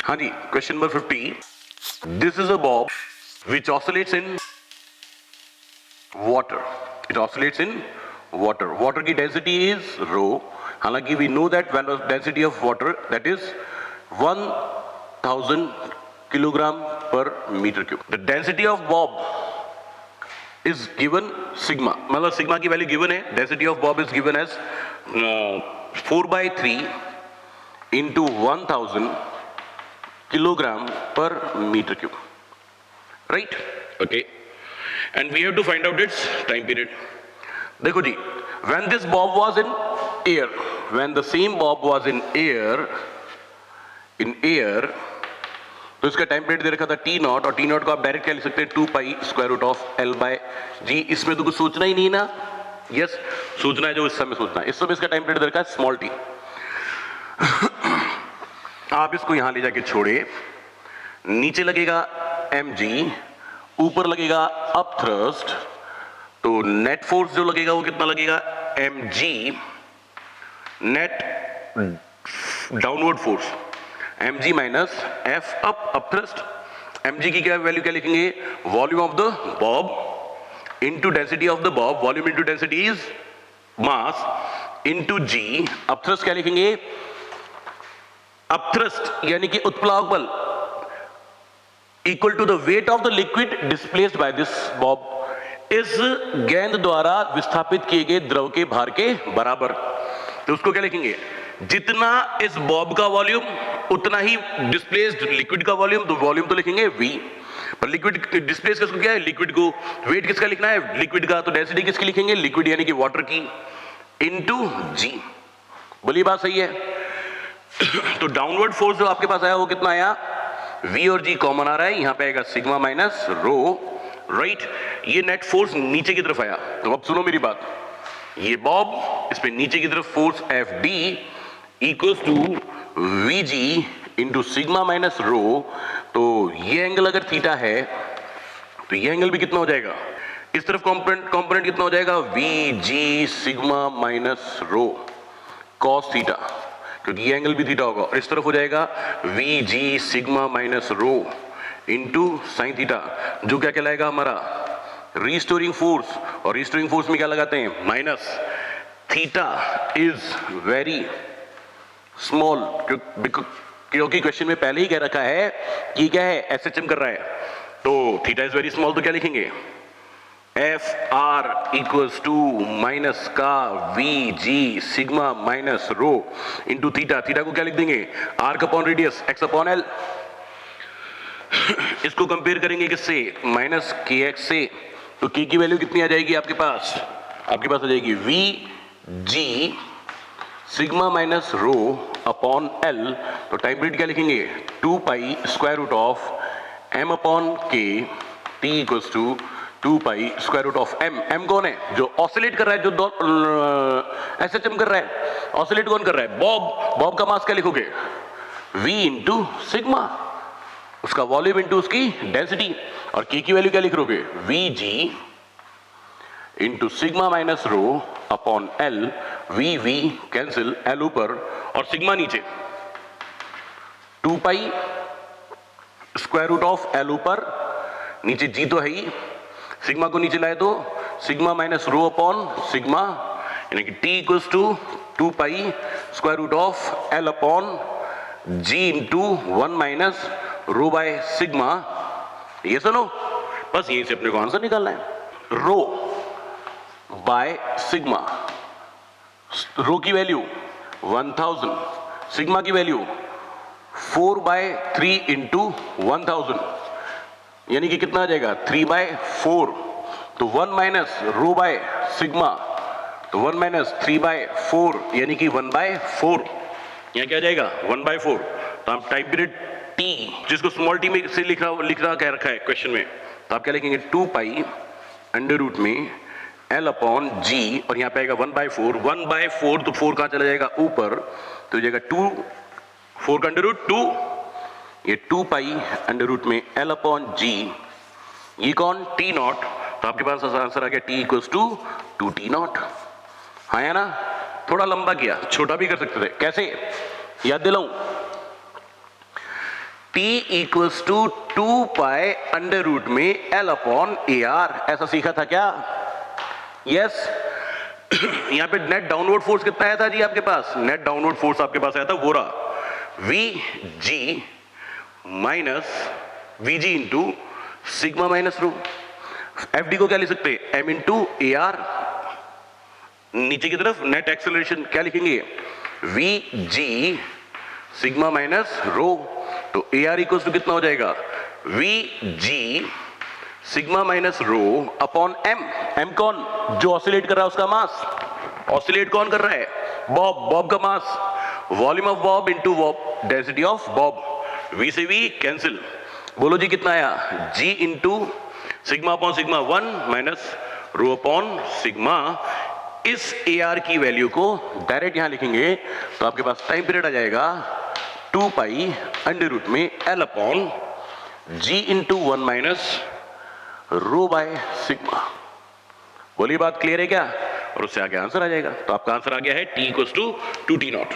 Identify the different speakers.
Speaker 1: हाँ जी, question number 50. This is a bob which oscillates in water. It oscillates in water. Water की density is rho. हालांकि we know that when density of water that is 1000 kilogram per metre cube. The density of bob is given sigma. मतलब sigma की value given है. Density of bob is given as 4/3 into 1000 kilogram per meter cube. Right? Okay. And we have to find out its time period. देखो जी, when this bob was in air, when the same bob was in air, तो इसका time period दे रखा था T naught, और T naught को आप direct क्या लिख सकते हैं 2 pi square root of L by G. इसमें तो कुछ सोचना ही नहीं ना. यस, सोचना है जो इस समय सोचना है. इस समय इसका टाइम पीरियड दे रखा है स्मॉल टी. आप इसको यहां ले जाके छोड़े. नीचे लगेगा एम जी, ऊपर लगेगा अप थ्रस्ट. तो नेट फोर्स जो लगेगा वो कितना लगेगा M G net downward force mg minus F up thrust. mg की क्या वैल्यू क्या लिखेंगे? Volume of the bob into density of the bob. Volume into density is mass into G. Up thrust क्या लिखेंगे? अप थ्रस्ट यानी कि उत्प्लावक बल equal to the weight of the liquid displaced by this bob. इस गेंद द्वारा विस्थापित किए गए द्रव के भार के बराबर. तो उसको क्या लिखेंगे? जितना इस बॉब का वॉल्यूम उतना ही डिस्प्लेस्ड लिक्विड का वॉल्यूम. तो वॉल्यूम तो लिखेंगे v, पर लिक्विड डिस्प्लेस किसको क्या है? लिक्विड को. वेट किसका लिखना है? लिक्विड का. तो डेंसिटी किसकी लिखेंगे? लिक्विड यानी कि वाटर की इनटू g. बोलिए बात सही है? तो डाउनवर्ड फोर्स जो आपके पास आया वो कितना आया? v और g कॉमन आ रहा है. यहां पे आएगा सिग्मा माइनस रो. राइट. ये नेट फोर्स नीचे की तरफ आया. तो अब सुनो मेरी बात. ये बॉब, इस पे नीचे की तरफ force F D equals to V G into sigma minus rho. तो ये एंगल अगर थीटा है तो ये एंगल भी कितना हो जाएगा? इस तरफ कंपोनेंट कितना हो जाएगा? We G sigma minus row cos theta, क्योंकि ये एंगल भी थीटा होगा. और इस तरफ हो जाएगा we G sigma minus rho into sine theta, जो क्या कहलाएगा हमारा रिस्टोरिंग फोर्स. और रिस्टोरिंग फोर्स में क्या लगाते हैं? Minus. Theta is very small, क्योंकि क्वेश्चन में पहले ही कह रखा है कि क्या है? एसएचएम कर रहा है. तो थीटा इज वेरी स्मॉल, तो क्या लिखेंगे? F R equals to minus का V G sigma minus rho into theta. Theta को क्या लिख देंगे? Arc upon radius X upon L. इसको कंपेयर करेंगे किससे? माइनस के एक्स से. तो के की वैल्यू कितनी आ जाएगी आपके पास? आपके पास आ जाएगी V G sigma minus rho upon L. तो टाइम पीरियड क्या लिखेंगे? 2 pi square root of M upon K T equals to 2 pi square root of M. M कौन है? जो ऑसिलेट कर रहा है, जो एसएचएम कर रहा है. ऑसिलेट कौन कर रहा है? बॉब. बॉब का मास क्या लिखोगे? वी इंटू सिग्मा, उसका वॉल्यूम इंटू उसकी डेंसिटी. और के की वैल्यू क्या लिख रोगे? V G into sigma minus rho upon L. V V cancel, L ऊपर और सिग्मा नीचे. 2 pi square root of L ऊपर, नीचे जी तो है ही. सिग्मा को नीचे लाए तो sigma minus rho upon sigma, यानी कि T equals to 2 pi square root of L upon G into 1 minus rho by sigma. ये सुनो, बस यहीं से अपने को आंसर निकालना है. रो बाय सिग्मा. रो की वैल्यू 1000, सिग्मा की वैल्यू 4/3 इंटू 1000, यानी कि कितना आ जाएगा? 3/4. तो 1 माइनस रो बाय सिग्मा, तो 1 माइनस 3/4 यानी कि 1/4. यहां क्या आ जाएगा? 1/4. तो आप टाइम पीरियड टी, जिसको स्मॉल टी में से लिखना कह रखा है क्वेश्चन में, तो आप क्या लिखेंगे? 2 पाई अंडर रूट में एल अपॉन जी, और यहां पे आएगा 1/4. 1/4 तो 4 कहां चला जाएगा? ऊपर. तो हो जाएगा 2, 4 का अंडर रूट 2, ये 2 पाई अंडर रूट में एल अपॉन जी. ये कौन? T naught. तो आपके पास आंसर आ गया T equals to 2 T naught. हाँ या ना? थोड़ा लंबा किया, छोटा भी कर सकते थे. कैसे? याद दिलाऊं? T equals to 2 pi under root में L अपॉन AR, ऐसा सीखा था क्या? यस। यहां पे नेट डाउनवर्ड फोर्स कितना आया था जी आपके पास? नेट डाउनवर्ड फोर्स आपके पास आया था वो रहा VG minus VG into sigma minus रो। FD को क्या लिख सकते हैं? M into AR। नीचे की तरफ नेट एक्सेलरेशन क्या लिखेंगे? VG sigma minus rho. तो AR इक्वल्स टू कितना हो जाएगा? VG sigma minus rho upon M। M कौन? जो ऑसिलेट कर रहा है उसका मास। ऑसिलेट कौन कर रहा है? बॉब। बॉब का mass. Volume of bob into bob, density of bob. V से V कैंसिल। बोलो जी कितना आया? G into sigma upon sigma 1 minus rho upon sigma. इस AR की वैल्यू को डायरेक्ट यहां लिखेंगे तो आपके पास टाइम पीरियड आ जाएगा 2 पाई अंडर रूट में L upon G into 1 minus rho by sigma. बोलिए बात क्लियर है क्या? और उससे आगे आंसर आ जाएगा। तो आपका आंसर आ गया है T equals to 2T not.